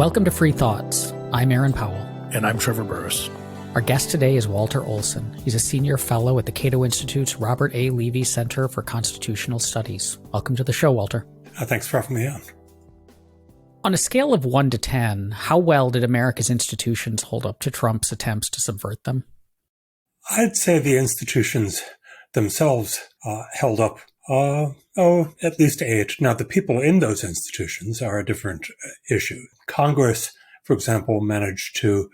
Welcome to Free Thoughts. I'm Aaron Powell. And I'm Trevor Burrus. Our guest today is Walter Olson. He's a senior fellow at the Cato Institute's Robert A. Levy Center for Constitutional Studies. Welcome to the show, Walter. Thanks for having me on. On a scale of 1 to 10, how well did America's institutions hold up to Trump's attempts to subvert them? I'd say the institutions themselves held up, at least 8. Now, the people in those institutions are a different issue. Congress, for example, managed to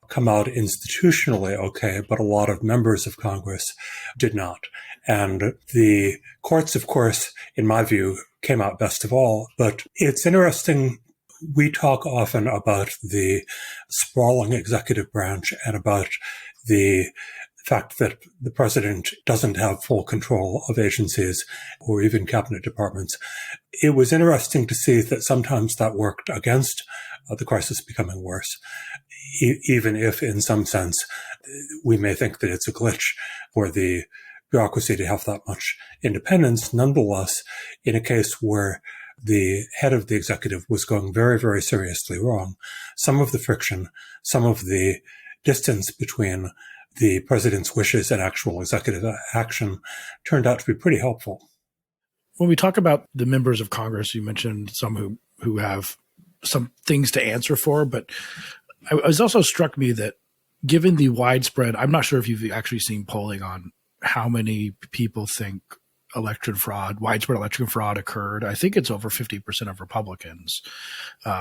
come out institutionally okay, but a lot of members of Congress did not. And the courts, of course, in my view, came out best of all. But it's interesting. We talk often about the sprawling executive branch and about the fact that the president doesn't have full control of agencies or even cabinet departments. It was interesting to see that sometimes that worked against the crisis becoming worse, even if in some sense we may think that it's a glitch for the bureaucracy to have that much independence. Nonetheless, in a case where the head of the executive was going very, very seriously wrong, some of the friction, some of the distance between the president's wishes and actual executive action turned out to be pretty helpful. When we talk about the members of Congress, you mentioned some who have some things to answer for, but it was also struck me that given the widespread, I'm not sure if you've actually seen polling on how many people think widespread election fraud occurred. I think it's over 50% of Republicans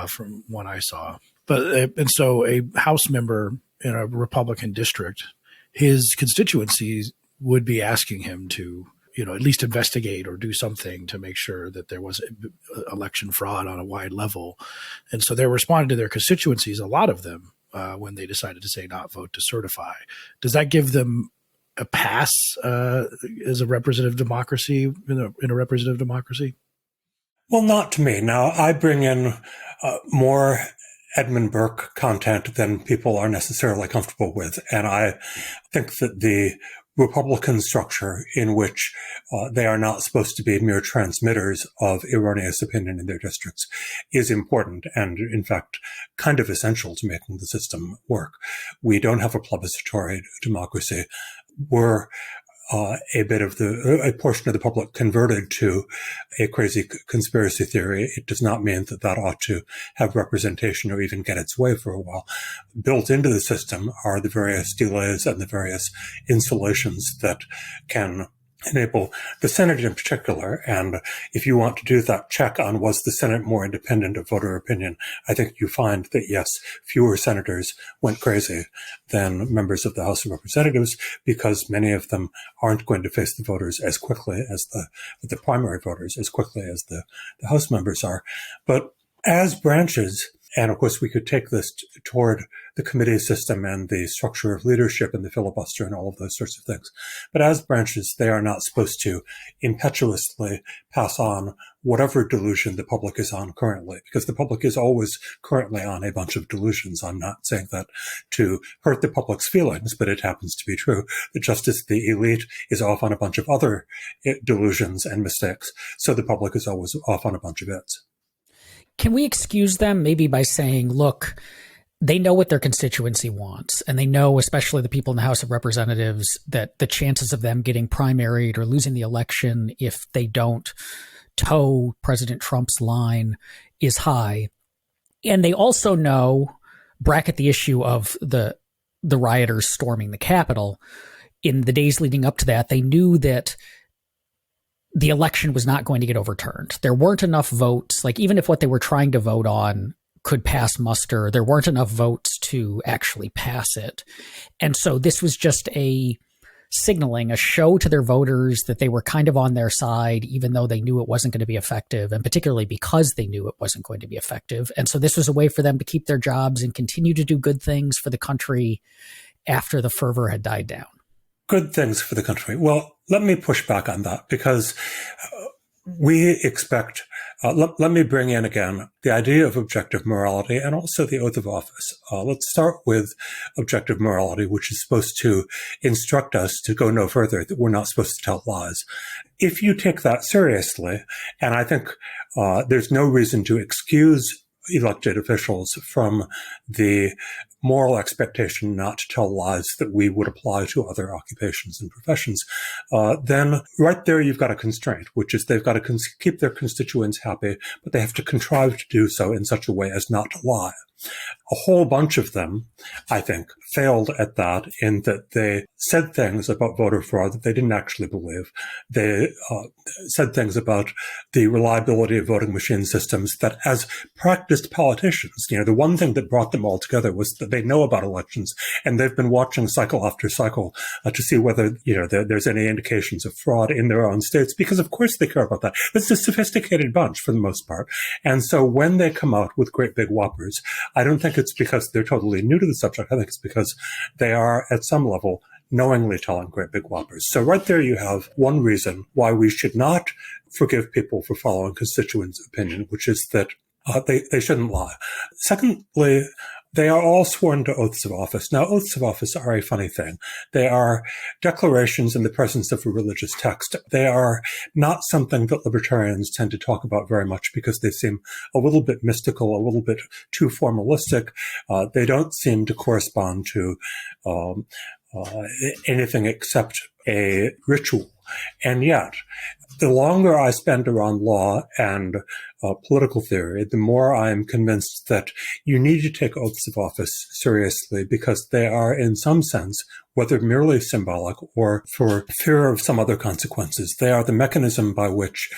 from what I saw. And so a House member in a Republican district, his constituencies would be asking him to, at least investigate or do something to make sure that there was election fraud on a wide level. And so they're responding to their constituencies, a lot of them, when they decided to say not vote to certify. Does that give them a pass as a representative democracy, in a representative democracy? Well, not to me. Now, I bring in more Edmund Burke content than people are necessarily comfortable with. And I think that the Republican structure in which they are not supposed to be mere transmitters of erroneous opinion in their districts is important and, in fact, kind of essential to making the system work. We don't have a plebiscitary democracy. We're a portion of the public converted to a crazy conspiracy theory. It does not mean that ought to have representation or even get its way for a while. Built into the system are the various delays and the various insulations that can enable the Senate in particular. And if you want to do that check on was the Senate more independent of voter opinion, I think you find that, yes, fewer senators went crazy than members of the House of Representatives because many of them aren't going to face the voters as quickly as the primary voters, as quickly as the House members are. But as branches, and of course, we could take this toward the committee system and the structure of leadership and the filibuster and all of those sorts of things. But as branches, they are not supposed to impetuously pass on whatever delusion the public is on currently, because the public is always currently on a bunch of delusions. I'm not saying that to hurt the public's feelings, but it happens to be true that just as the elite is off on a bunch of other delusions and mistakes, so the public is always off on a bunch of its. Can we excuse them maybe by saying, look, they know what their constituency wants, and they know, especially the people in the House of Representatives, that the chances of them getting primaried or losing the election if they don't toe President Trump's line is high. And they also know, bracket the issue of the rioters storming the Capitol, in the days leading up to that, they knew that the election was not going to get overturned. There weren't enough votes, like even if what they were trying to vote on could pass muster, there weren't enough votes to actually pass it. And so this was just a signaling, a show to their voters that they were kind of on their side, even though they knew it wasn't going to be effective, and particularly because they knew it wasn't going to be effective. And so this was a way for them to keep their jobs and continue to do good things for the country after the fervor had died down. Good things for the country. Well, let me push back on that because we expect, let me bring in again the idea of objective morality and also the oath of office. Let's start with objective morality, which is supposed to instruct us to go no further, that we're not supposed to tell lies. If you take that seriously, and I think there's no reason to excuse elected officials from the moral expectation not to tell lies that we would apply to other occupations and professions, then right there you've got a constraint, which is they've got to keep their constituents happy, but they have to contrive to do so in such a way as not to lie. A whole bunch of them, I think, failed at that in that they said things about voter fraud that they didn't actually believe. They said things about the reliability of voting machine systems that, as practiced politicians, the one thing that brought them all together was that they know about elections, and they've been watching cycle after cycle to see whether there's any indications of fraud in their own states, because of course they care about that. It's a sophisticated bunch for the most part, and so when they come out with great big whoppers, I don't think it's because they're totally new to the subject. I think it's because they are, at some level, knowingly telling great big whoppers. So right there you have one reason why we should not forgive people for following constituents' opinion, which is that they shouldn't lie. Secondly, they are all sworn to oaths of office. Now, oaths of office are a funny thing. They are declarations in the presence of a religious text. They are not something that libertarians tend to talk about very much because they seem a little bit mystical, a little bit too formalistic. They don't seem to correspond to anything except a ritual. And yet, the longer I spend around law and political theory, the more I am convinced that you need to take oaths of office seriously because they are, in some sense, whether merely symbolic or for fear of some other consequences, they are the mechanism by which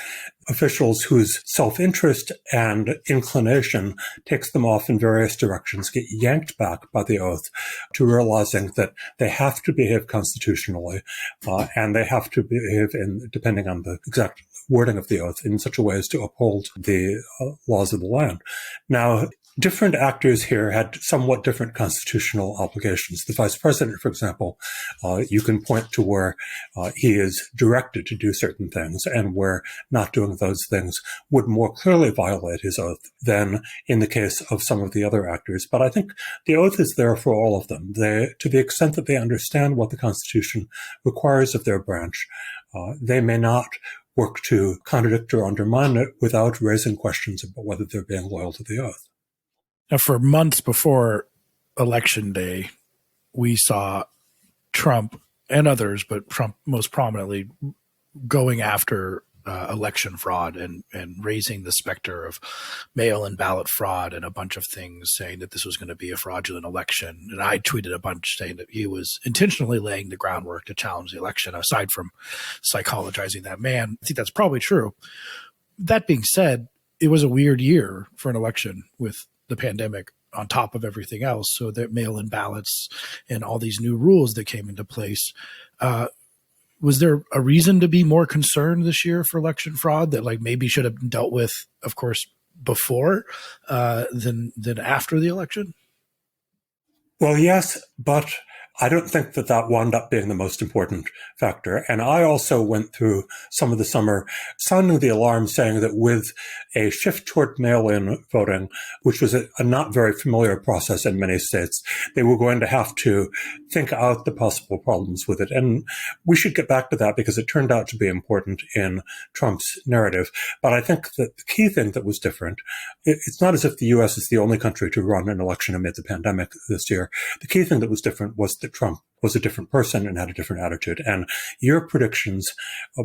officials whose self-interest and inclination takes them off in various directions get yanked back by the oath to realizing that they have to behave constitutionally and they have to behave depending on the exact wording of the oath in such a way as to uphold the laws of the land. Now, different actors here had somewhat different constitutional obligations. The vice president, for example, you can point to where he is directed to do certain things and where not doing those things would more clearly violate his oath than in the case of some of the other actors. But I think the oath is there for all of them. To the extent that they understand what the Constitution requires of their branch, they may not work to contradict or undermine it without raising questions about whether they're being loyal to the oath. Now, for months before Election Day, we saw Trump and others, but Trump most prominently, going after election fraud and raising the specter of mail-in ballot fraud and a bunch of things, saying that this was going to be a fraudulent election. And I tweeted a bunch saying that he was intentionally laying the groundwork to challenge the election, aside from psychologizing that man. I think that's probably true. That being said, it was a weird year for an election with the pandemic on top of everything else. So that mail-in ballots and all these new rules that came into place. Was there a reason to be more concerned this year for election fraud that maybe should have been dealt with, of course, before than after the election? Well, yes, but I don't think that wound up being the most important factor. And I also went through some of the summer sounding the alarm, saying that with a shift toward mail-in voting, which was a not very familiar process in many states, they were going to have to think out the possible problems with it. And we should get back to that because it turned out to be important in Trump's narrative. But I think that the key thing that was different, it's not as if the U.S. is the only country to run an election amid the pandemic this year. The key thing that was different was that Trump was a different person and had a different attitude. And your predictions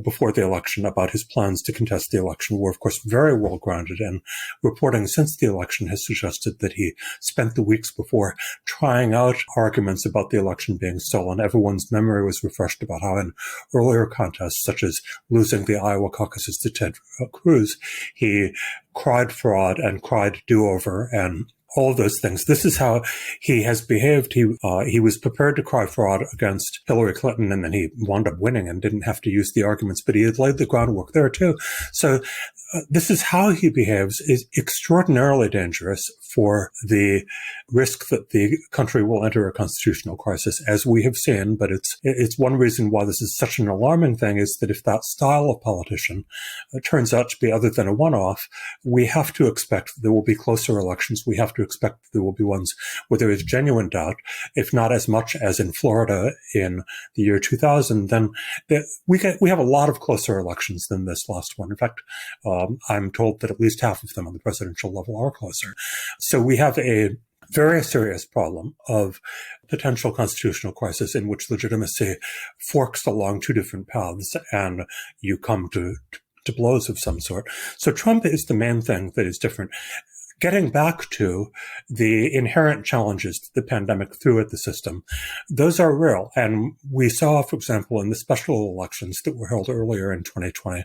before the election about his plans to contest the election were, of course, very well grounded. And reporting since the election has suggested that he spent the weeks before trying out arguments about the election being stolen. Everyone's memory was refreshed about how in earlier contests, such as losing the Iowa caucuses to Ted Cruz, he cried fraud and cried do-over and all of those things. This is how he has behaved. He was prepared to cry fraud against Hillary Clinton, and then he wound up winning and didn't have to use the arguments, but he had laid the groundwork there too. So this is how he behaves is extraordinarily dangerous for the risk that the country will enter a constitutional crisis, as we have seen. But it's one reason why this is such an alarming thing, is that if that style of politician turns out to be other than a one-off, we have to expect there will be closer elections. We have to expect there will be ones where there is genuine doubt, if not as much as in Florida in the year 2000. Then we have a lot of closer elections than this last one. In fact, I'm told that at least half of them on the presidential level are closer. So we have a very serious problem of potential constitutional crisis in which legitimacy forks along two different paths and you come to blows of some sort. So Trump is the main thing that is different. Getting back to the inherent challenges that the pandemic threw at the system, those are real. And we saw, for example, in the special elections that were held earlier in 2020,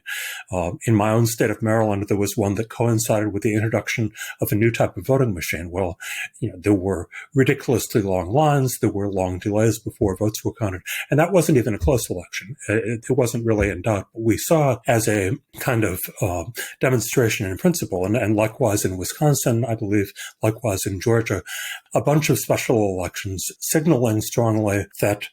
in my own state of Maryland, there was one that coincided with the introduction of a new type of voting machine. Well, there were ridiculously long lines, there were long delays before votes were counted, and that wasn't even a close election. It wasn't really in doubt. But we saw as a kind of demonstration in principle, and likewise in Wisconsin, I believe, likewise in Georgia, a bunch of special elections signaling strongly that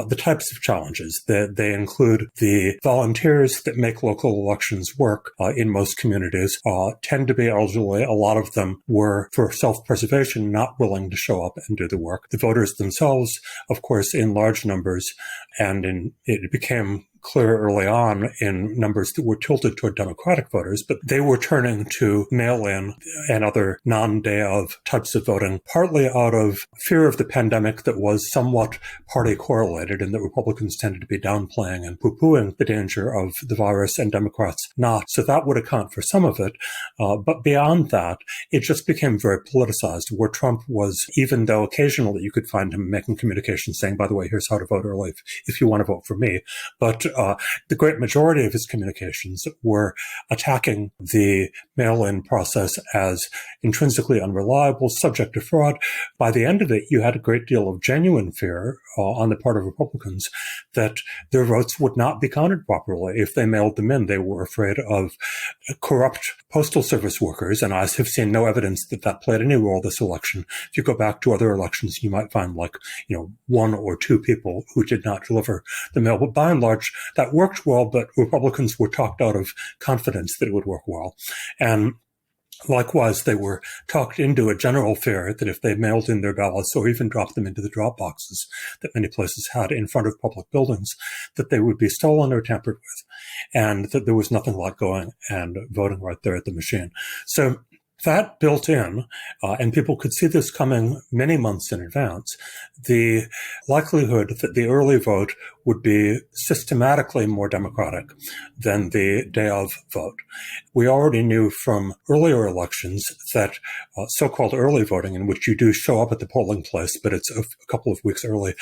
the types of challenges that they include the volunteers that make local elections work in most communities tend to be elderly. A lot of them were, for self-preservation, not willing to show up and do the work. The voters themselves, of course, in large numbers, and it became clear early on in numbers that were tilted toward Democratic voters, but they were turning to mail-in and other non-day of types of voting, partly out of fear of the pandemic that was somewhat party correlated, and that Republicans tended to be downplaying and poo-pooing the danger of the virus and Democrats not. So that would account for some of it. But beyond that, it just became very politicized, where Trump was, even though occasionally you could find him making communications saying, by the way, here's how to vote early if you want to vote for me. But the great majority of his communications were attacking the mail-in process as intrinsically unreliable, subject to fraud. By the end of it, you had a great deal of genuine fear on the part of Republicans that their votes would not be counted properly if they mailed them in. They were afraid of corrupt postal service workers, and I have seen no evidence that that played any role this election. If you go back to other elections, you might find one or two people who did not deliver the mail. But by and large, that worked well, but Republicans were talked out of confidence that it would work well. And likewise, they were talked into a general fear that if they mailed in their ballots or even dropped them into the drop boxes that many places had in front of public buildings, that they would be stolen or tampered with, and that there was nothing like going and voting right there at the machine. So that built in, and people could see this coming many months in advance, the likelihood that the early vote would be systematically more democratic than the day of vote. We already knew from earlier elections that so-called early voting, in which you do show up at the polling place, but it's a couple of weeks early,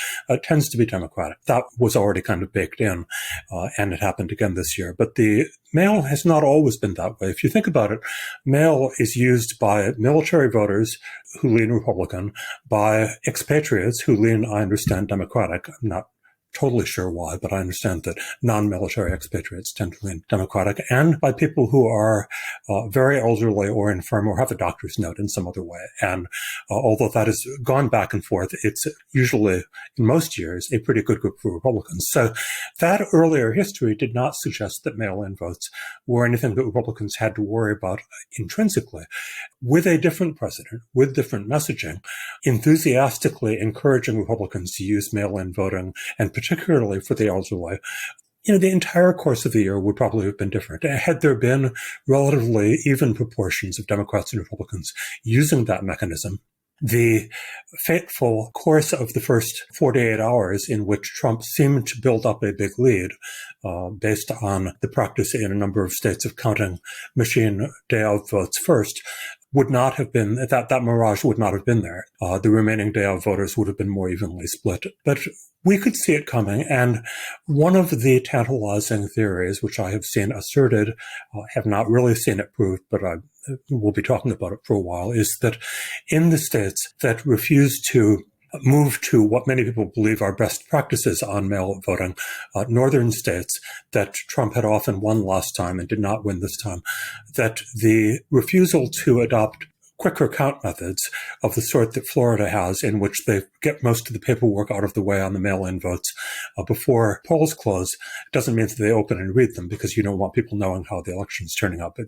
tends to be democratic. That was already kind of baked in, and it happened again this year. But the mail has not always been that way. If you think about it, mail is used by military voters who lean Republican, by expatriates who lean, I understand, Democratic. I'm not totally sure why, but I understand that non-military expatriates tend to lean Democratic, and by people who are very elderly or infirm or have a doctor's note in some other way. And although that has gone back and forth, it's usually, in most years, a pretty good group for Republicans. So that earlier history did not suggest that mail-in votes were anything that Republicans had to worry about intrinsically. With a different president, with different messaging, enthusiastically encouraging Republicans to use mail-in voting, and particularly for the elderly, the entire course of the year would probably have been different. Had there been relatively even proportions of Democrats and Republicans using that mechanism, the fateful course of the first 48 hours in which Trump seemed to build up a big lead, based on the practice in a number of states of counting machine day of votes first, would not have been, that mirage would not have been there. The remaining day of voters would have been more evenly split. But we could see it coming. And one of the tantalizing theories, which I have seen asserted, have not really seen it proved, but I will be talking about it for a while, is that in the states that refuse to move to what many people believe are best practices on mail voting, northern states that Trump had often won last time and did not win this time, that the refusal to adopt quicker count methods of the sort that Florida has, in which they get most of the paperwork out of the way on the mail-in votes before polls close, doesn't mean that they open and read them, because you don't want people knowing how the election's turning out. But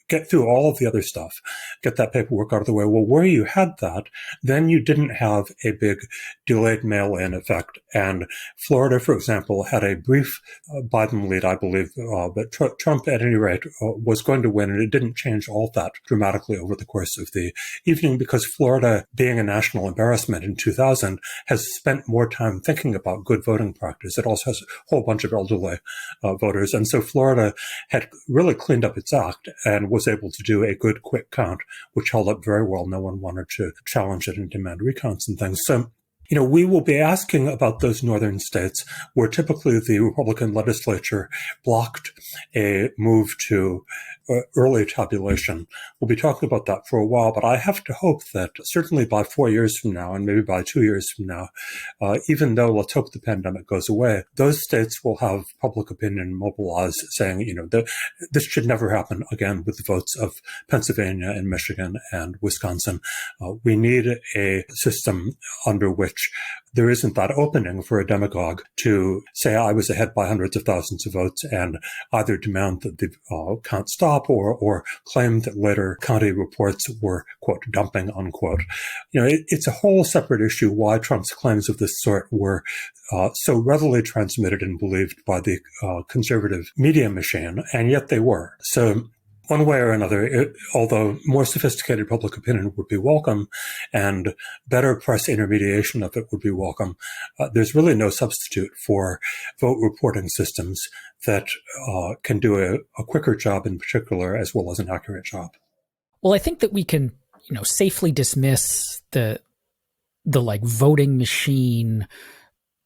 get through all of the other stuff, get that paperwork out of the way. Well, where you had that, then you didn't have a big delayed mail-in effect. And Florida, for example, had a brief Biden lead, I believe, but Trump, at any rate, was going to win, and it didn't change all that dramatically over the course of the evening, because Florida, being a national embarrassment in 2000, has spent more time thinking about good voting practice. It also has a whole bunch of elderly voters. And so Florida had really cleaned up its act and was able to do a good, quick count, which held up very well. No one wanted to challenge it and demand recounts and things. So, we will be asking about those northern states where typically the Republican legislature blocked a move to early tabulation. We'll be talking about that for a while, but I have to hope that certainly by 4 years from now, and maybe by 2 years from now, even though let's hope the pandemic goes away, those states will have public opinion mobilized saying, this should never happen again with the votes of Pennsylvania and Michigan and Wisconsin. We need a system under which there isn't that opening for a demagogue to say, I was ahead by hundreds of thousands of votes, and either demand that the count stop or claim that later county reports were, quote, dumping, unquote. It's a whole separate issue why Trump's claims of this sort were so readily transmitted and believed by the conservative media machine, and yet they were. So one way or another, although more sophisticated public opinion would be welcome and better press intermediation of it would be welcome, there's really no substitute for vote reporting systems that can do a quicker job in particular, as well as an accurate job. Well, I think that we can, safely dismiss the voting machine,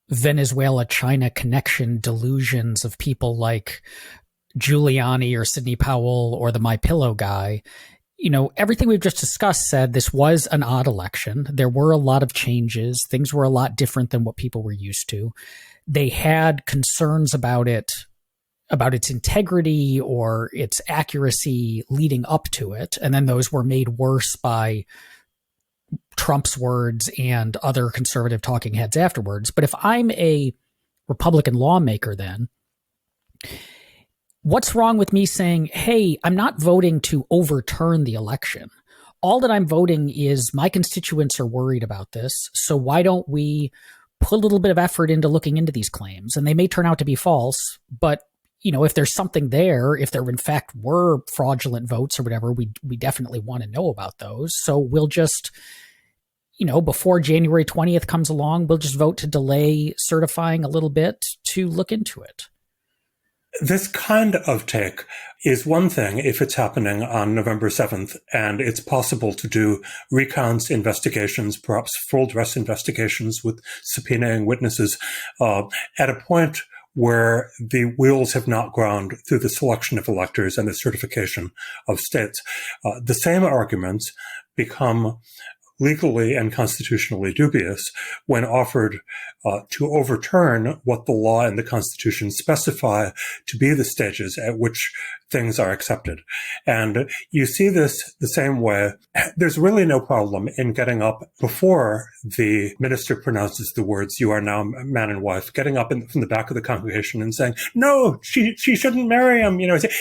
Venezuela-China connection delusions of people like Giuliani or Sidney Powell or the MyPillow guy. Everything we've just discussed said this was an odd election. There were a lot of changes. Things were a lot different than what people were used to. They had concerns about its integrity or its accuracy leading up to it. And then those were made worse by Trump's words and other conservative talking heads afterwards. But if I'm a Republican lawmaker, then what's wrong with me saying, hey, I'm not voting to overturn the election. All that I'm voting is my constituents are worried about this. So why don't we put a little bit of effort into looking into these claims? And they may turn out to be false, but if there's something there, if there in fact were fraudulent votes or whatever, we definitely want to know about those. So we'll just, before January 20th comes along, we'll just vote to delay certifying a little bit to look into it. This kind of take is one thing if it's happening on November 7th and it's possible to do recounts, investigations, perhaps full dress investigations with subpoenaing witnesses at a point where the wheels have not ground through the selection of electors and the certification of states. The same arguments become legally and constitutionally dubious when offered to overturn what the law and the Constitution specify to be the stages at which things are accepted. And you see this the same way. There's really no problem in getting up before the minister pronounces the words, you are now man and wife, getting up from the back of the congregation and saying, no, she shouldn't marry him.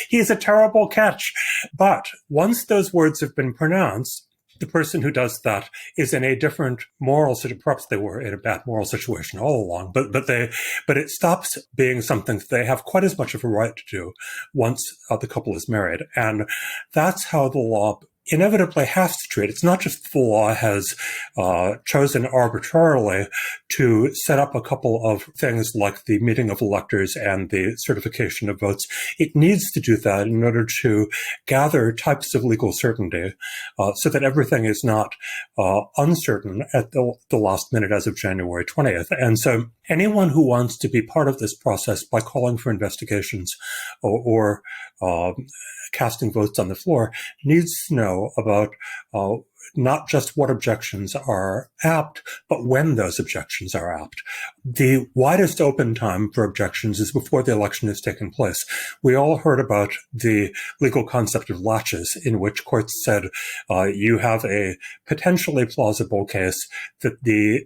He's a terrible catch. But once those words have been pronounced, the person who does that is in a different moral situation. Perhaps they were in a bad moral situation all along, but it stops being something that they have quite as much of a right to do once the couple is married. And that's how the law inevitably has to treat. It's not just the law has chosen arbitrarily to set up a couple of things like the meeting of electors and the certification of votes. It needs to do that in order to gather types of legal certainty so that everything is not uncertain at the last minute as of January 20th. And so anyone who wants to be part of this process by calling for investigations or casting votes on the floor needs to know about not just what objections are apt, but when those objections are apt. The widest open time for objections is before the election has taken place. We all heard about the legal concept of laches, in which courts said you have a potentially plausible case that the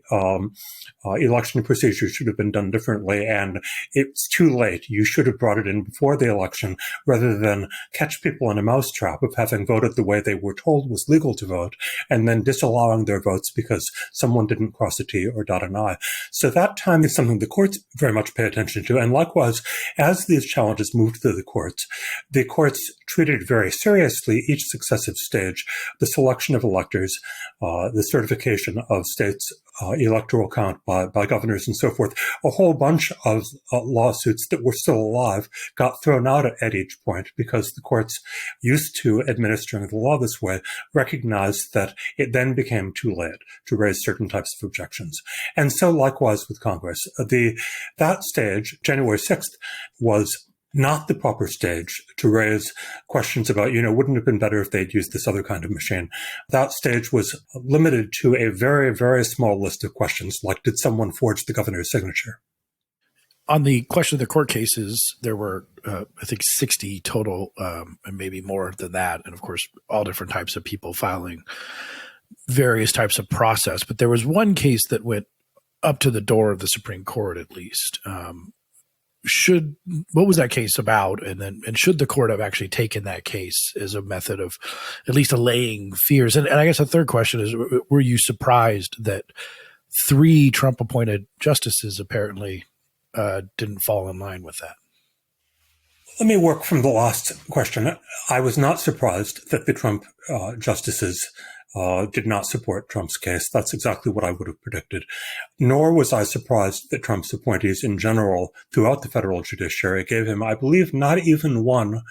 election procedure should have been done differently, and it's too late. You should have brought it in before the election rather than catch people in a mousetrap of having voted the way they were told was legal to vote and then disallowing their votes because someone didn't cross a T or dot an I. So that time is something the courts very much pay attention to. And likewise, as these challenges moved through the courts treated very seriously each successive stage, the selection of electors, the certification of states' electoral count by governors and so forth. A whole bunch of lawsuits that were still alive got thrown out at each point because the courts, used to administering the law this way, recognized that it then became too late to raise certain types of objections. And so likewise with Congress. That stage, January 6th, was not the proper stage to raise questions about, wouldn't it have been better if they'd used this other kind of machine? That stage was limited to a very, very small list of questions, like did someone forge the governor's signature? On the question of the court cases, there were, I think, 60 total, and maybe more than that. And of course, all different types of people filing various types of process. But there was one case that went up to the door of the Supreme Court, at least. What was that case about? And should the court have actually taken that case as a method of at least allaying fears? And I guess a third question is, were you surprised that 3 Trump-appointed justices apparently didn't fall in line with that? Let me work from the last question. I was not surprised that the Trump justices did not support Trump's case. That's exactly what I would have predicted. Nor was I surprised that Trump's appointees in general throughout the federal judiciary gave him, I believe, not even one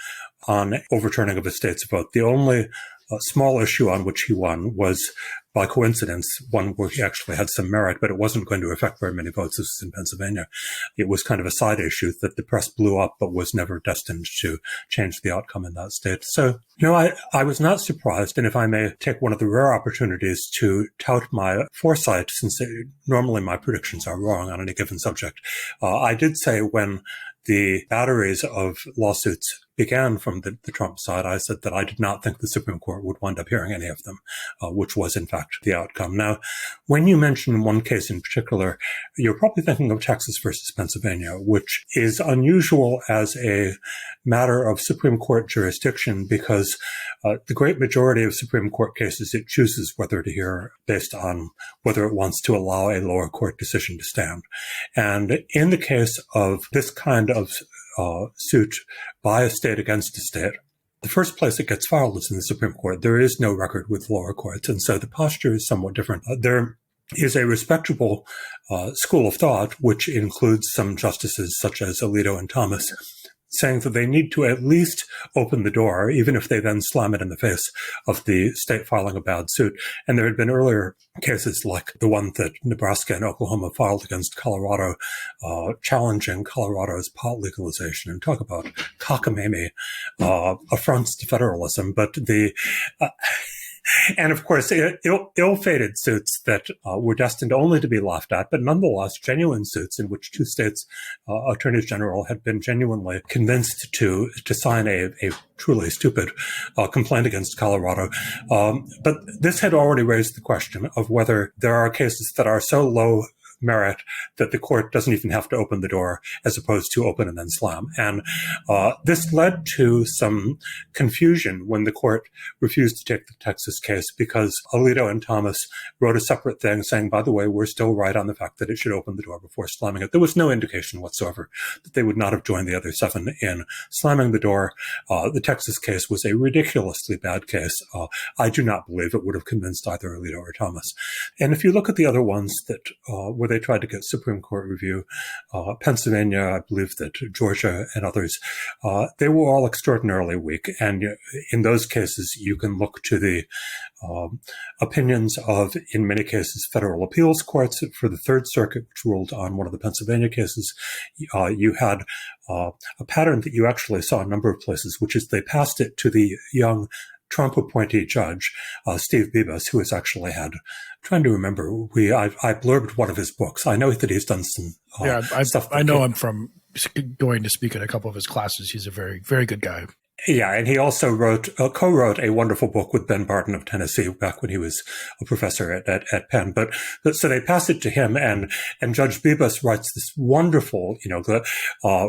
on overturning of a state's vote. The only small issue on which he won was, by coincidence, one where he actually had some merit, but it wasn't going to affect very many votes. This was in Pennsylvania. It was kind of a side issue that the press blew up, but was never destined to change the outcome in that state. So, I was not surprised. And if I may take one of the rare opportunities to tout my foresight, since normally my predictions are wrong on any given subject, I did say when the batteries of lawsuits began from the Trump side, I said that I did not think the Supreme Court would wind up hearing any of them, which was in fact the outcome. Now, when you mention one case in particular, you're probably thinking of Texas versus Pennsylvania, which is unusual as a matter of Supreme Court jurisdiction because the great majority of Supreme Court cases, it chooses whether to hear based on whether it wants to allow a lower court decision to stand. And in the case of this kind of suit by a state against a state, the first place it gets filed is in the Supreme Court. There is no record with lower courts, and so the posture is somewhat different. There is a respectable school of thought, which includes some justices such as Alito and Thomas, saying that they need to at least open the door, even if they then slam it in the face of the state filing a bad suit. And there had been earlier cases like the one that Nebraska and Oklahoma filed against Colorado, challenging Colorado's pot legalization, and talk about cockamamie affronts to federalism. But and of course, ill-fated suits that were destined only to be laughed at, but nonetheless genuine suits in which 2 states' attorneys general had been genuinely convinced to sign a truly stupid complaint against Colorado. But this had already raised the question of whether there are cases that are so low merit that the court doesn't even have to open the door as opposed to open and then slam. And this led to some confusion when the court refused to take the Texas case because Alito and Thomas wrote a separate thing saying, by the way, we're still right on the fact that it should open the door before slamming it. There was no indication whatsoever that they would not have joined the other 7 in slamming the door. The Texas case was a ridiculously bad case. I do not believe it would have convinced either Alito or Thomas. And if you look at the other ones that were they tried to get Supreme Court review, Pennsylvania, I believe that Georgia and others, they were all extraordinarily weak. And in those cases, you can look to the opinions of, in many cases, federal appeals courts. For the Third Circuit, which ruled on one of the Pennsylvania cases, you had a pattern that you actually saw a number of places, which is they passed it to the young Trump appointee judge, Steve Bibas, who has actually had, I'm trying to remember, I blurbed one of his books. I know that he's done some stuff. I know him from going to speak at a couple of his classes. He's a very, very good guy. Yeah, and he also co-wrote a wonderful book with Ben Barton of Tennessee back when he was a professor at Penn. But so they pass it to him, and Judge Bibas writes this wonderful,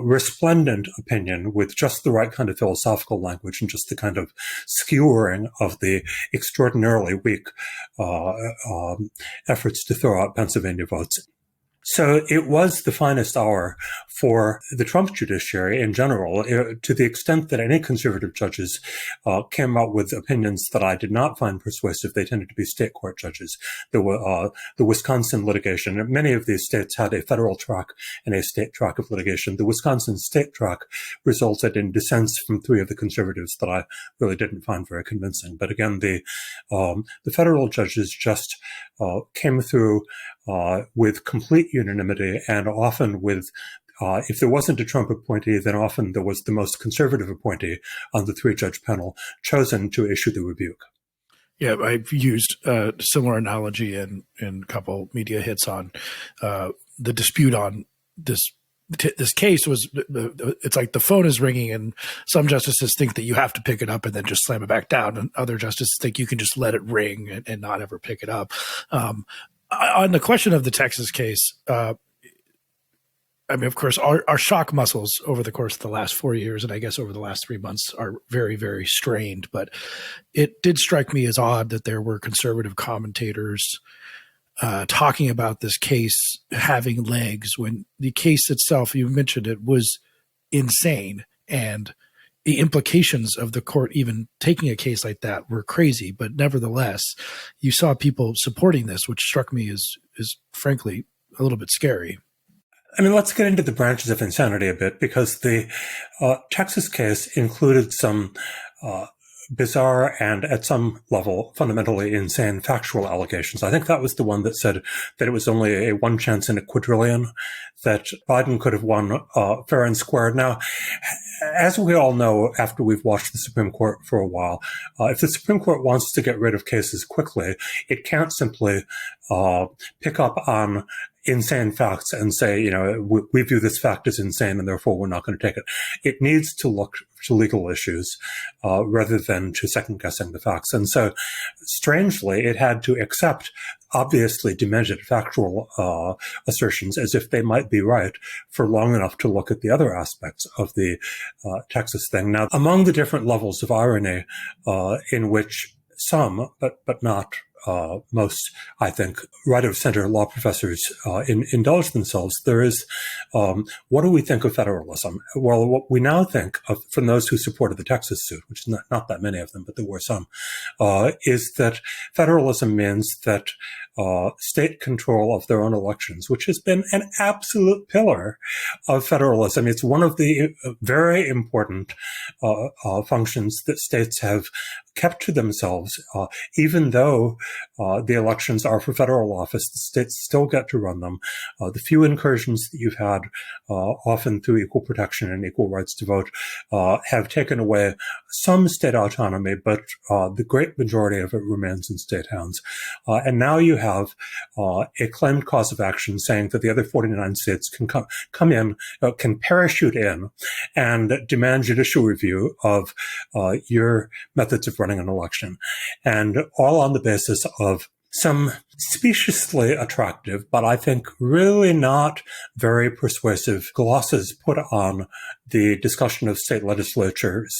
resplendent opinion with just the right kind of philosophical language and just the kind of skewering of the extraordinarily weak efforts to throw out Pennsylvania votes. So it was the finest hour for the Trump judiciary in general, to the extent that any conservative judges came out with opinions that I did not find persuasive. They tended to be state court judges. The Wisconsin litigation, many of these states had a federal track and a state track of litigation. The Wisconsin state track resulted in dissents from three of the conservatives that I really didn't find very convincing. But again, the federal judges just came through with complete unanimity, and often with, if there wasn't a Trump appointee, then often there was the most conservative appointee on the three-judge panel chosen to issue the rebuke. Yeah, I've used a similar analogy in a couple media hits on the dispute on this case was, it's like the phone is ringing and some justices think that you have to pick it up and then just slam it back down. And other justices think you can just let it ring and not ever pick it up. On the question of the Texas case, I mean, of course, our shock muscles over the course of the last 4 years, and I guess over the last 3 months, are very, very strained. But it did strike me as odd that there were conservative commentators talking about this case having legs when the case itself, you mentioned it, was insane. And the implications of the court even taking a case like that were crazy. But nevertheless, you saw people supporting this, which struck me as frankly a little bit scary. I mean, let's get into the branches of insanity a bit, because the Texas case included some bizarre and at some level fundamentally insane factual allegations. I think that was the one that said that it was only a one chance in a quadrillion that Biden could have won fair and square. Now, as we all know, after we've watched the Supreme Court for a while, if the Supreme Court wants to get rid of cases quickly, it can't simply pick up on insane facts and say, we view this fact as insane and therefore we're not going to take it. It needs to look to legal issues rather than to second guessing the facts. And so strangely, it had to accept obviously demented factual assertions as if they might be right for long enough to look at the other aspects of the Texas thing. Now, among the different levels of irony in which some, but not most, I think, right-of-center law professors indulge themselves, there is, what do we think of federalism? Well, what we now think of, from those who supported the Texas suit, which is not that many of them, but there were some, is that federalism means that state control of their own elections, which has been an absolute pillar of federalism. It's one of the very important functions that states have kept to themselves, even though the elections are for federal office, the states still get to run them. The few incursions that you've had, often through equal protection and equal rights to vote, have taken away some state autonomy, but the great majority of it remains in state hands. And now you have a claimed cause of action saying that the other 49 states can come in, can parachute in and demand judicial review of your methods of running an election. And all on the basis of some speciously attractive, but I think really not very persuasive glosses put on the discussion of state legislatures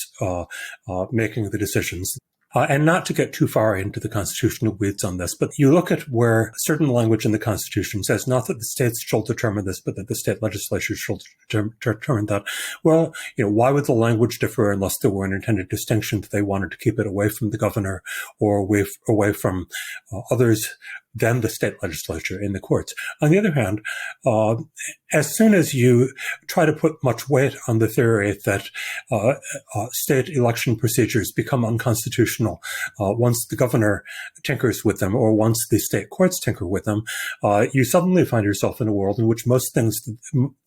making the decisions. And not to get too far into the constitutional weeds on this, but you look at where certain language in the Constitution says not that the states shall determine this, but that the state legislatures shall determine that. Well, why would the language differ unless there were an intended distinction that they wanted to keep it away from the governor or away from others than the state legislature in the courts? On the other hand, as soon as you try to put much weight on the theory that state election procedures become unconstitutional once the governor tinkers with them or once the state courts tinker with them, you suddenly find yourself in a world in which most things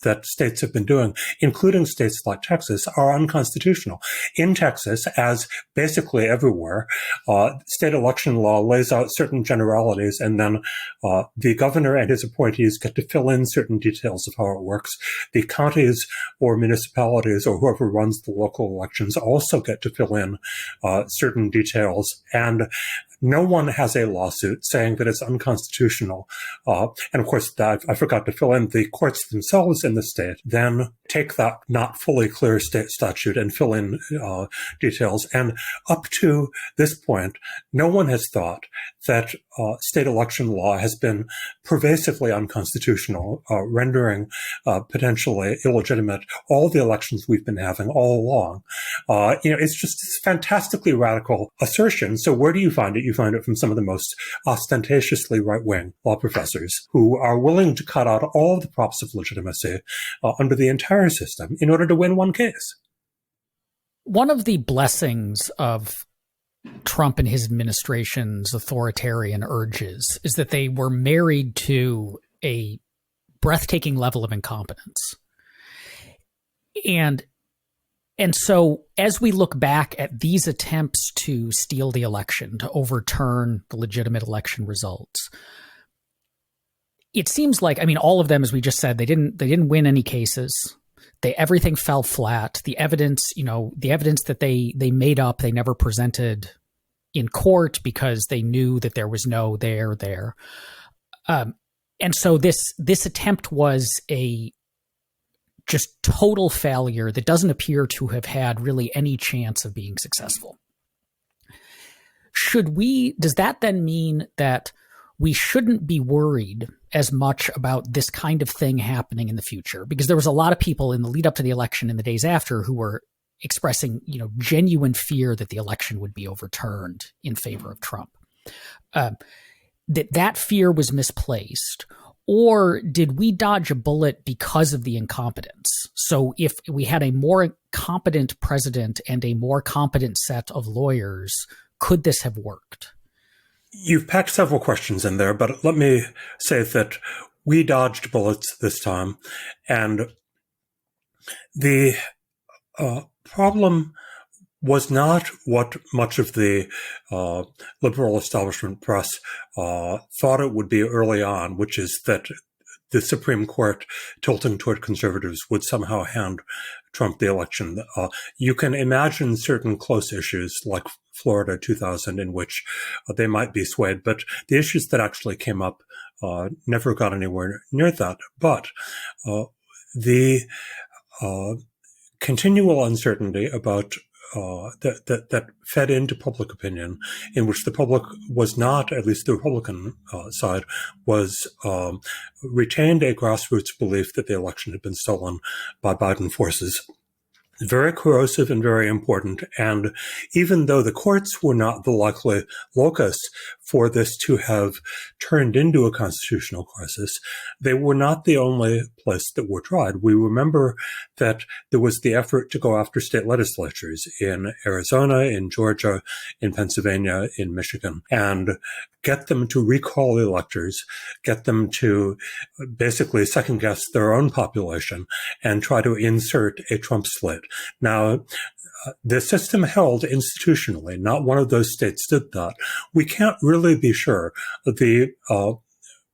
that states have been doing, including states like Texas, are unconstitutional. In Texas, as basically everywhere, state election law lays out certain generalities, and then the governor and his appointees get to fill in certain details of how it works. The counties or municipalities or whoever runs the local elections also get to fill in certain details. And no one has a lawsuit saying that it's unconstitutional. And of course, I forgot to fill in the courts themselves in the state, then take that not fully clear state statute and fill in details. And up to this point, no one has thought that state election law has been pervasively unconstitutional, rendering potentially illegitimate all the elections we've been having all along. It's just this fantastically radical assertion. So where do you find it? You find it from some of the most ostentatiously right-wing law professors who are willing to cut out all of the props of legitimacy under the entire system in order to win one case. One of the blessings of Trump and his administration's authoritarian urges is that they were married to a breathtaking level of incompetence. And so as we look back at these attempts to steal the election, to overturn the legitimate election results, it seems like, all of them, as we just said, they didn't win any cases. Everything fell flat. The evidence that they made up, they never presented in court because they knew that there was no there. And so this attempt was a just total failure that doesn't appear to have had really any chance of being successful. Does that then mean that we shouldn't be worried as much about this kind of thing happening in the future? Because there was a lot of people in the lead up to the election and the days after who were expressing, genuine fear that the election would be overturned in favor of Trump. That fear was misplaced. Or did we dodge a bullet because of the incompetence? So if we had a more competent president and a more competent set of lawyers, could this have worked? You've packed several questions in there, but let me say that we dodged bullets this time. And the problem was not what much of the liberal establishment press thought it would be early on, which is that the Supreme Court tilting toward conservatives would somehow hand Trump the election. You can imagine certain close issues like Florida 2000 in which they might be swayed, but the issues that actually came up never got anywhere near that. But the continual uncertainty about that fed into public opinion, in which the public was not, at least the Republican side, was retained a grassroots belief that the election had been stolen by Biden forces. Very corrosive and very important. And even though the courts were not the likely locus for this to have turned into a constitutional crisis, they were not the only place that were tried. We remember that there was the effort to go after state legislatures in Arizona, in Georgia, in Pennsylvania, in Michigan, and get them to recall electors, get them to basically second guess their own population and try to insert a Trump slate. Now, the system held institutionally. Not one of those states did that. We can't really be sure. The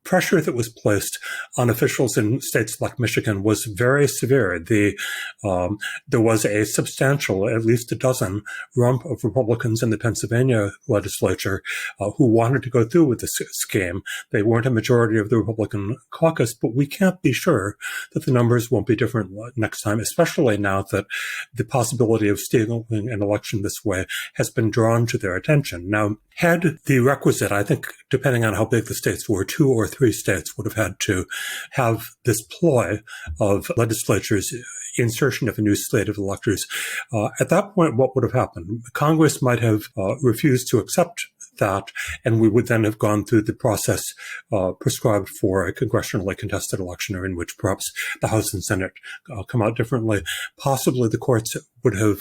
pressure that was placed on officials in states like Michigan was very severe. There was a substantial, at least a dozen, rump of Republicans in the Pennsylvania legislature who wanted to go through with this scheme. They weren't a majority of the Republican caucus, but we can't be sure that the numbers won't be different next time, especially now that the possibility of stealing an election this way has been drawn to their attention. Now, had the requisite, I think, depending on how big the states were, 2 or 3 states would have had to have this ploy of legislatures' insertion of a new slate of electors. At that point, what would have happened? Congress might have refused to accept that, and we would then have gone through the process prescribed for a congressionally contested election, or in which perhaps the House and Senate come out differently. Possibly the courts would have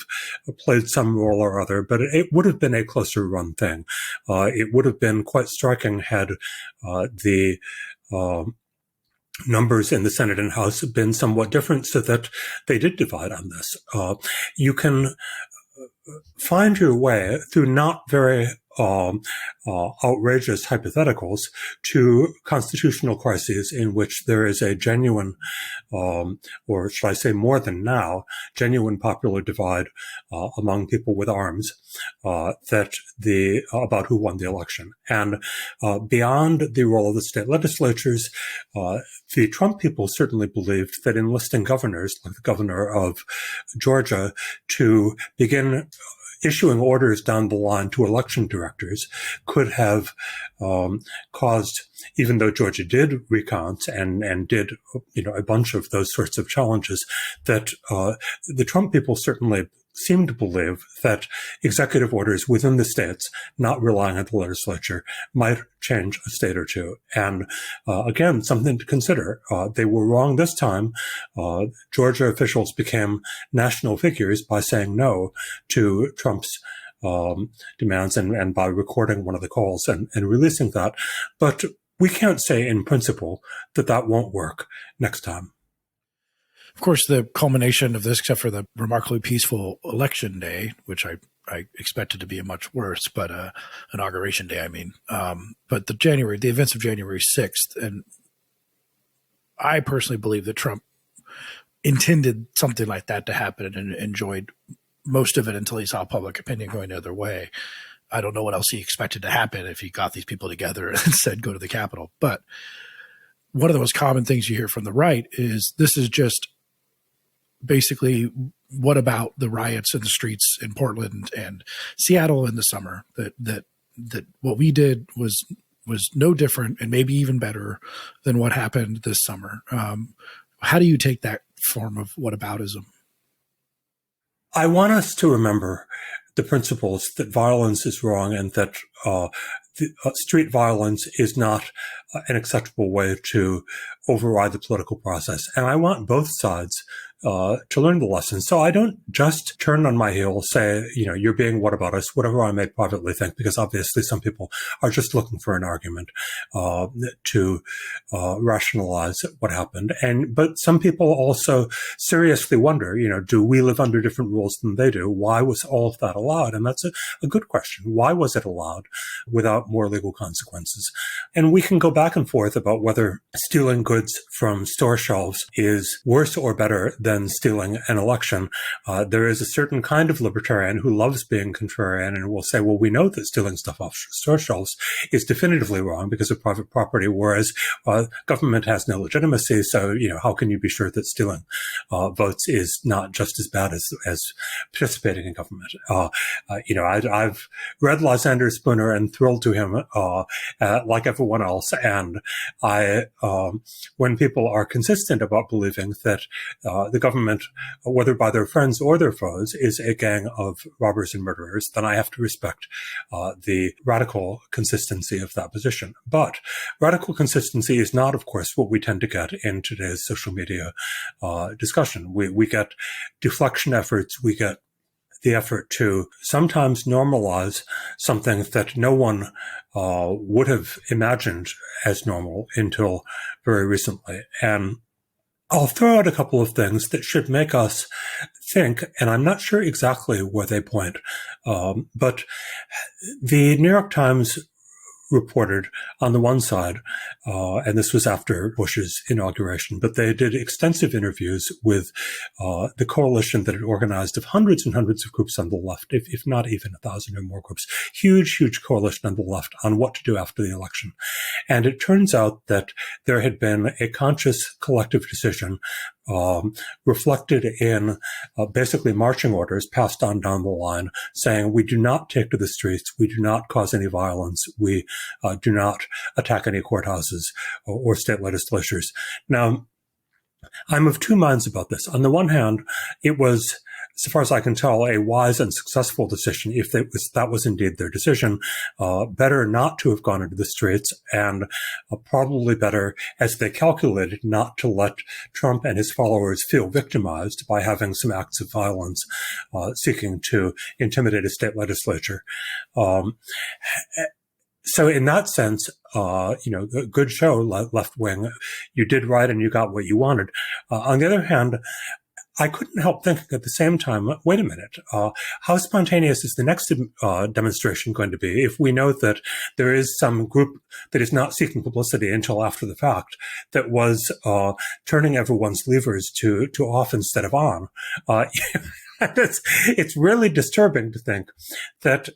played some role or other, but it would have been a closer run thing. It would have been quite striking had the numbers in the Senate and House have been somewhat different, so that they did divide on this. You can find your way through not very outrageous hypotheticals to constitutional crises in which there is a genuine, or should I say more than now, genuine popular divide among people with arms about who won the election. And beyond the role of the state legislatures, the Trump people certainly believed that enlisting governors, like the governor of Georgia, to begin issuing orders down the line to election directors could have caused, even though Georgia did recounts and did a bunch of those sorts of challenges, that the Trump people certainly seem to believe that executive orders within the states, not relying on the legislature, might change a state or two. And again, something to consider. They were wrong this time. Georgia officials became national figures by saying no to Trump's demands and by recording one of the calls and releasing that. But we can't say in principle that won't work next time. Of course, the culmination of this, except for the remarkably peaceful election day, which I expected to be much worse, but inauguration day, I mean. But the events of January 6th, and I personally believe that Trump intended something like that to happen and enjoyed most of it until he saw public opinion going the other way. I don't know what else he expected to happen if he got these people together and said, go to the Capitol. But one of the most common things you hear from the right is this is just basically, what about the riots in the streets in Portland and Seattle in the summer? That what we did was no different and maybe even better than what happened this summer. How do you take that form of whataboutism? I want us to remember the principles that violence is wrong and that street violence is not an acceptable way to override the political process. And I want both sides to learn the lesson. So I don't just turn on my heel, say, you're being whataboutism, whatever I may privately think, because obviously some people are just looking for an argument to rationalize what happened. But some people also seriously wonder, do we live under different rules than they do? Why was all of that allowed? And that's a good question. Why was it allowed without more legal consequences? And we can go back and forth about whether stealing goods from store shelves is worse or better than stealing an election. There is a certain kind of libertarian who loves being contrarian and will say, well, we know that stealing stuff off store shelves is definitively wrong because of private property, whereas government has no legitimacy. So, how can you be sure that stealing votes is not just as bad as participating in government? I've read Lysander Spooner and thrilled to him like everyone else. And when people are consistent about believing that the government, whether by their friends or their foes, is a gang of robbers and murderers, then I have to respect the radical consistency of that position. But radical consistency is not, of course, what we tend to get in today's social media discussion. We get deflection efforts, we get the effort to sometimes normalize something that no one would have imagined as normal until very recently. And I'll throw out a couple of things that should make us think, and I'm not sure exactly where they point, but the New York Times reported on the one side, and this was after Bush's inauguration, but they did extensive interviews with the coalition that had organized of hundreds and hundreds of groups on the left, if not even 1,000 or more groups, huge coalition on the left on what to do after the election. And it turns out that there had been a conscious collective decision reflected in basically marching orders passed on down the line saying, we do not take to the streets, we do not cause any violence, we do not attack any courthouses or state legislatures. Now, I'm of two minds about this. On the one hand, it was so far as I can tell, a wise and successful decision, if that was indeed their decision. Better not to have gone into the streets, and probably better, as they calculated, not to let Trump and his followers feel victimized by having some acts of violence seeking to intimidate a state legislature. So in that sense, a good show, left wing. You did right and you got what you wanted. On the other hand, I couldn't help thinking at the same time, wait a minute, how spontaneous is the next demonstration going to be if we know that there is some group that is not seeking publicity until after the fact that was turning everyone's levers to off instead of on? It's really disturbing to think that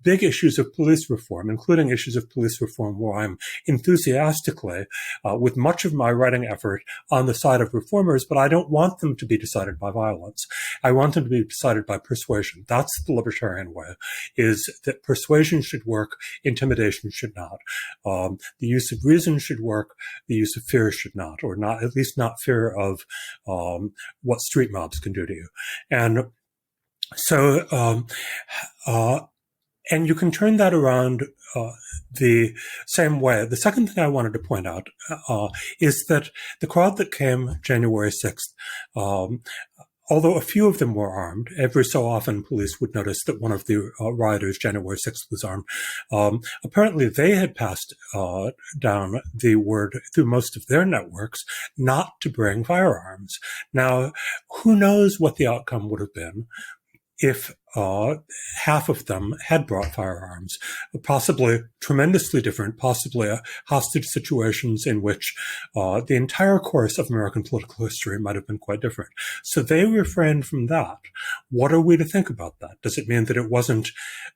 big issues of police reform, including issues of police reform where I'm enthusiastically, with much of my writing effort, on the side of reformers, but I don't want them to be decided by violence. I want them to be decided by persuasion. That's the libertarian way, is that persuasion should work, intimidation should not. The use of reason should work, the use of fear should not, or not, at least not fear of what street mobs can do to you. And so, and you can turn that around the same way. The second thing I wanted to point out is that the crowd that came January 6th, although a few of them were armed, every so often police would notice that one of the rioters January 6th was armed. Apparently they had passed down the word through most of their networks not to bring firearms. Now, who knows what the outcome would have been if half of them had brought firearms, possibly tremendously different, possibly hostage situations in which the entire course of American political history might have been quite different. So they refrained from that. What are we to think about that? Does it mean that it wasn't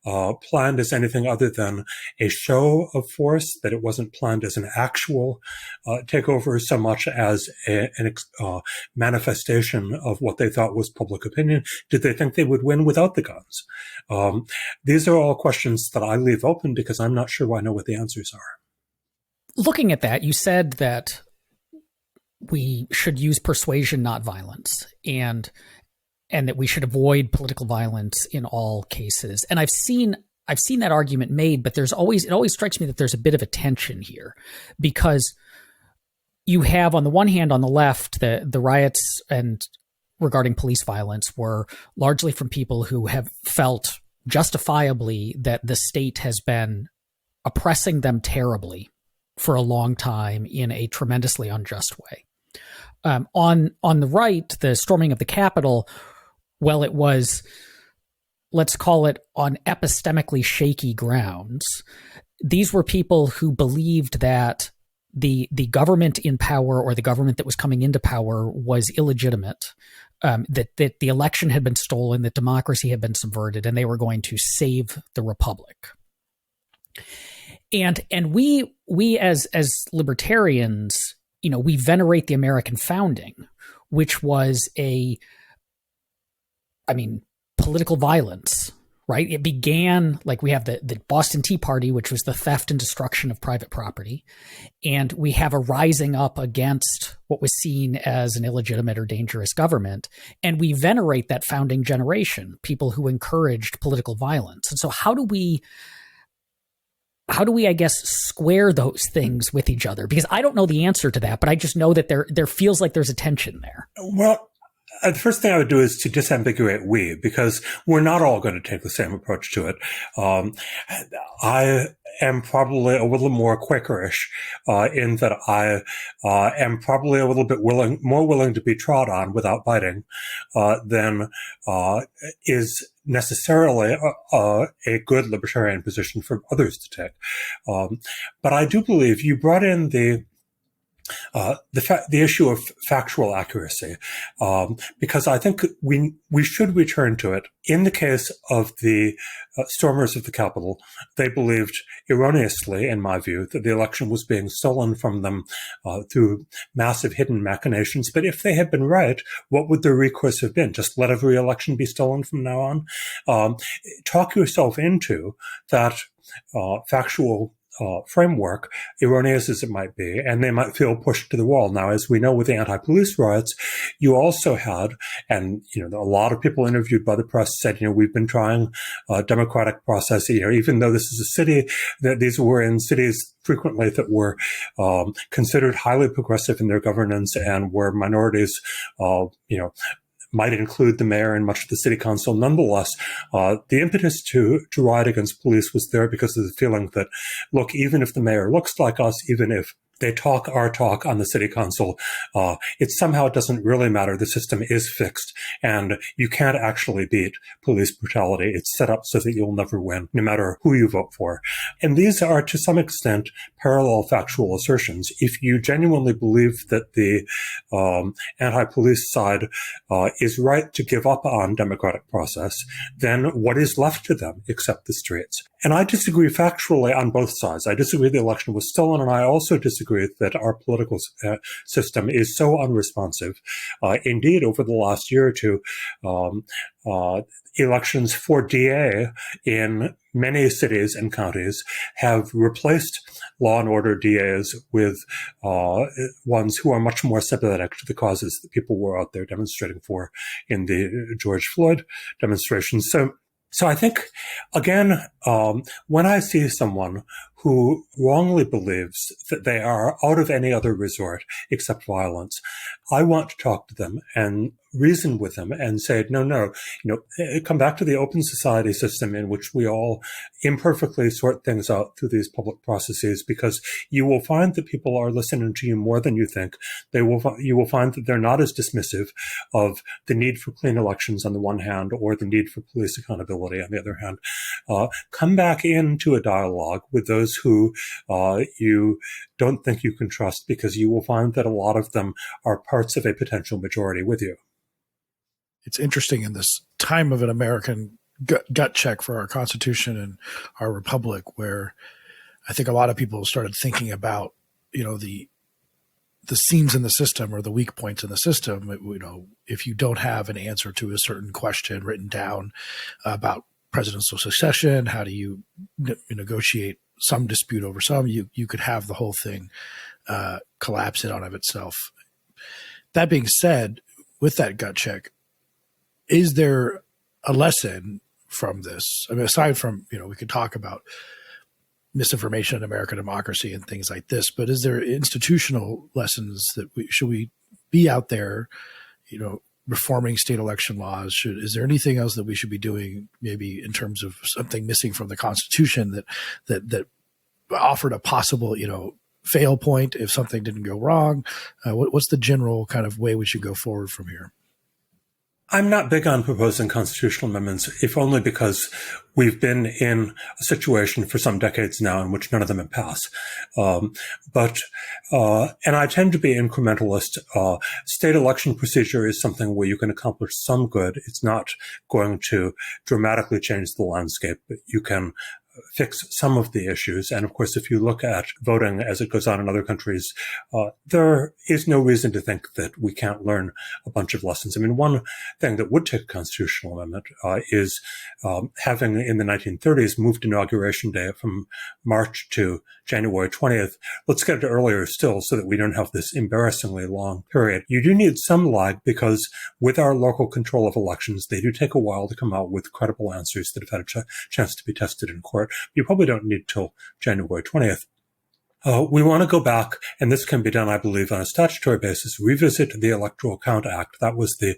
planned as anything other than a show of force, that it wasn't planned as an actual takeover so much as a manifestation of what they thought was public opinion? Did they think they would win without the guns? These are all questions that I leave open because I'm not sure I know what the answers are. Looking at that, you said that we should use persuasion, not violence, and that we should avoid political violence in all cases. And I've seen that argument made, but it always strikes me that there's a bit of a tension here, because you have, on the one hand, on the left, the riots and regarding police violence were largely from people who have felt justifiably that the state has been oppressing them terribly for a long time in a tremendously unjust way. On the right, the storming of the Capitol, well, it was, let's call it, on epistemically shaky grounds. These were people who believed that the government in power, or the government that was coming into power, was illegitimate, that the election had been stolen, that democracy had been subverted, and they were going to save the republic. And we as libertarians, we venerate the American founding, which was political violence, right? It began, like, we have the Boston Tea Party, which was the theft and destruction of private property. And we have a rising up against what was seen as an illegitimate or dangerous government. And we venerate that founding generation, people who encouraged political violence. And so how do we, I guess, square those things with each other? Because I don't know the answer to that, but I just know that there feels like there's a tension there. Well, the first thing I would do is to disambiguate we, because we're not all going to take the same approach to it. I am probably a little more Quakerish in that I am probably a little bit more willing to be trod on without biting than is necessarily a good libertarian position for others to take. But I do believe you brought in the issue of factual accuracy, because I think we should return to it. In the case of the stormers of the Capitol, they believed erroneously, in my view, that the election was being stolen from them through massive hidden machinations. But if they had been right, what would their recourse have been? Just let every election be stolen from now on? Talk yourself into that factual framework, erroneous as it might be, and they might feel pushed to the wall. Now, as we know with the anti-police riots, you also had, and a lot of people interviewed by the press said, we've been trying a democratic process here, even though this is a city that these were in cities frequently that were considered highly progressive in their governance and where minorities, might include the mayor and much of the city council. Nonetheless, the impetus to riot against police was there because of the feeling that, look, even if the mayor looks like us, even if they talk our talk on the city council, it somehow doesn't really matter. The system is fixed, and you can't actually beat police brutality. It's set up so that you'll never win, no matter who you vote for. And these are, to some extent, parallel factual assertions. If you genuinely believe that the anti-police side is right to give up on democratic process, then what is left to them except the streets? And I disagree factually on both sides. I disagree the election was stolen, and I also disagree that our political system is so unresponsive. Indeed, over the last year or two, elections for DA in many cities and counties have replaced law and order DAs with ones who are much more sympathetic to the causes that people were out there demonstrating for in the George Floyd demonstrations. So I think, again, when I see someone who wrongly believes that they are out of any other resort except violence, I want to talk to them and reason with them and say, no, come back to the open society system in which we all imperfectly sort things out through these public processes, because you will find that people are listening to you more than you think. You will find that they're not as dismissive of the need for clean elections on the one hand, or the need for police accountability on the other hand. Come back into a dialogue with those who you don't think you can trust, because you will find that a lot of them are parts of a potential majority with you. It's interesting in this time of an American gut check for our Constitution and our republic, where I think a lot of people started thinking about, the seams in the system or the weak points in the system. If you don't have an answer to a certain question written down about presidential succession, how do you negotiate some dispute over some? You could have the whole thing collapse in on of itself. That being said, with that gut check, is there a lesson from this? I mean, aside from, we could talk about misinformation in American democracy and things like this, but is there institutional lessons that should we be out there, reforming state election laws? Is there anything else that we should be doing, maybe in terms of something missing from the Constitution that offered a possible, fail point if something didn't go wrong? What's the general kind of way we should go forward from here? I'm not big on proposing constitutional amendments, if only because we've been in a situation for some decades now in which none of them have passed. And I tend to be incrementalist. State election procedure is something where you can accomplish some good. It's not going to dramatically change the landscape, but you can fix some of the issues. And of course, if you look at voting as it goes on in other countries, there is no reason to think that we can't learn a bunch of lessons. I mean, one thing that would take a constitutional amendment is having in the 1930s moved inauguration day from March to January 20th. Let's get it earlier still so that we don't have this embarrassingly long period. You do need some lag because with our local control of elections, they do take a while to come out with credible answers that have had a chance to be tested in court. You probably don't need till January 20th. We want to go back, and this can be done, I believe, on a statutory basis, revisit the Electoral Count Act. That was the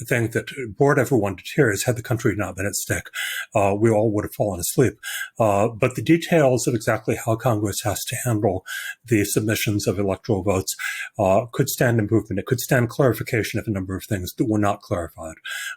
thing that bored everyone to tears. Had the country not been at stake, we all would have fallen asleep. But the details of exactly how Congress has to handle the submissions of electoral votes could stand improvement. It could stand clarification of a number of things that were not clarified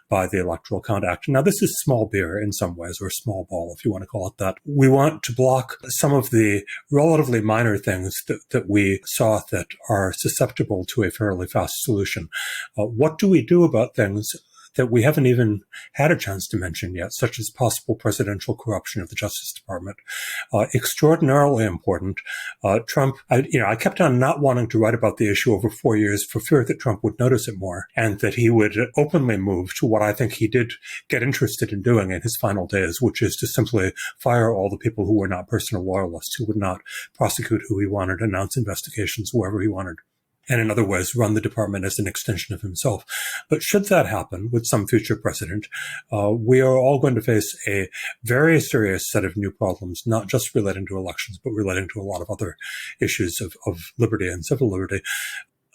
by the Electoral Count Act. Now, this is small beer in some ways, or small ball, if you want to call it that. We want to block some of the relatively minor things that we saw that are susceptible to a fairly fast solution. What do we do about things that we haven't even had a chance to mention yet, such as possible presidential corruption of the Justice Department. Extraordinarily important. Trump, I kept on not wanting to write about the issue over 4 years for fear that Trump would notice it more and that he would openly move to what I think he did get interested in doing in his final days, which is to simply fire all the people who were not personal loyalists, who would not prosecute who he wanted, announce investigations wherever he wanted, and in other ways run the department as an extension of himself. But should that happen with some future president, we are all going to face a very serious set of new problems, not just relating to elections, but relating to a lot of other issues of liberty and civil liberty.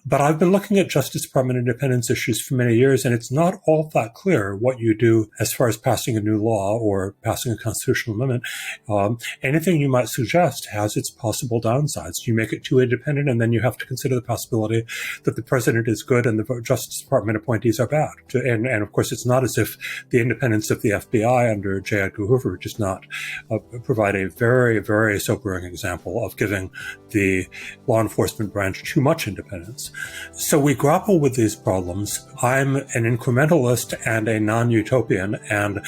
But I've been looking at Justice Department independence issues for many years, and it's not all that clear what you do as far as passing a new law or passing a constitutional amendment. Anything you might suggest has its possible downsides. You make it too independent, and then you have to consider the possibility that the president is good and the Justice Department appointees are bad. And of course, it's not as if the independence of the FBI under J. Edgar Hoover does not provide a very, very sobering example of giving the law enforcement branch too much independence. So we grapple with these problems. I'm an incrementalist and a non-utopian, and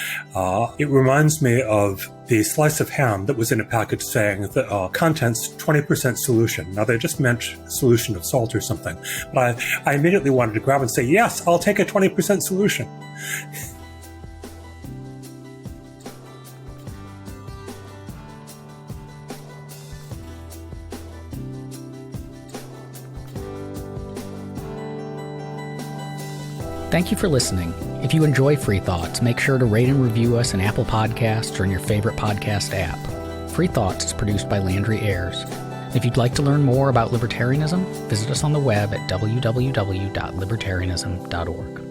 it reminds me of the slice of ham that was in a package saying the contents 20% solution. Now, they just meant solution of salt or something. But I immediately wanted to grab and say, yes, I'll take a 20% solution. Thank you for listening. If you enjoy Free Thoughts, make sure to rate and review us in Apple Podcasts or in your favorite podcast app. Free Thoughts is produced by Landry Ayers. If you'd like to learn more about libertarianism, visit us on the web at www.libertarianism.org.